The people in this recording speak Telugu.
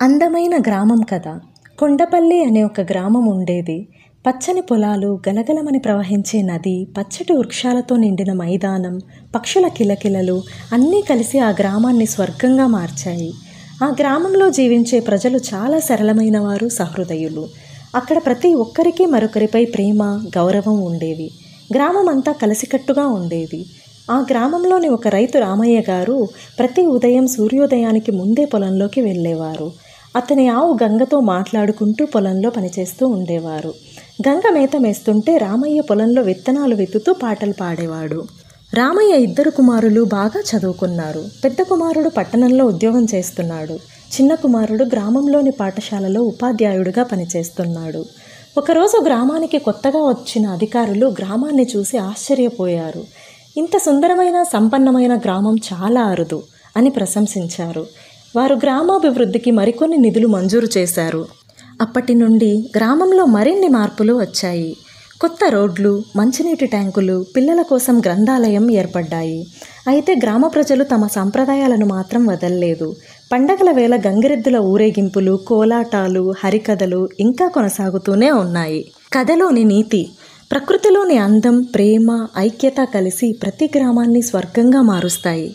అందమైన గ్రామం కథ. కొండపల్లి అనే ఒక గ్రామం ఉండేది. పచ్చని పొలాలు, గలగలమని ప్రవహించే నది, పచ్చటి వృక్షాలతో నిండిన మైదానం, పక్షుల కిలకిలలు అన్నీ కలిసి ఆ గ్రామాన్ని స్వర్గంగా మార్చాయి. ఆ గ్రామంలో జీవించే ప్రజలు చాలా సరళమైన వారు, సహృదయులు. అక్కడ ప్రతి ఒక్కరికి మరొకరిపై ప్రేమ, గౌరవం ఉండేవి. గ్రామం అంతా కలిసికట్టుగా ఉండేది. ఆ గ్రామంలోని ఒక రైతు రామయ్య గారు ప్రతి ఉదయం సూర్యోదయానికి ముందే పొలంలోకి వెళ్ళేవారు. అతని ఆవు గంగతో మాట్లాడుకుంటూ పొలంలో పనిచేస్తూ ఉండేవారు. గంగ మేత మేస్తుంటే రామయ్య పొలంలో విత్తనాలు విత్తుతూ పాటలు పాడేవాడు. రామయ్య ఇద్దరు కుమారులు బాగా చదువుకున్నారు. పెద్ద కుమారుడు పట్టణంలో ఉద్యోగం చేస్తున్నాడు. చిన్న కుమారుడు గ్రామంలోని పాఠశాలలో ఉపాధ్యాయుడిగా పనిచేస్తున్నాడు. ఒకరోజు గ్రామానికి కొత్తగా వచ్చిన అధికారులు గ్రామాన్ని చూసి ఆశ్చర్యపోయారు. ఇంత సుందరమైన, సంపన్నమైన గ్రామం చాలా అరుదు అని ప్రశంసించారు. వారు గ్రామాభివృద్ధికి మరికొన్ని నిధులు మంజూరు చేశారు. అప్పటి నుండి గ్రామంలో మరిన్ని మార్పులు వచ్చాయి. కొత్త రోడ్లు, మంచినీటి ట్యాంకులు, పిల్లల కోసం గ్రంథాలయం ఏర్పడ్డాయి. అయితే గ్రామ ప్రజలు తమ సంప్రదాయాలను మాత్రం వదల్లేదు. పండగల వేళ గంగిరెద్దుల ఊరేగింపులు, కోలాటాలు, హరికథలు ఇంకా కొనసాగుతూనే ఉన్నాయి. కథలోని నీతి: ప్రకృతిలోని అందం, ప్రేమ, ఐక్యత కలిసి ప్రతి గ్రామాన్ని స్వర్గంగా మారుస్తాయి.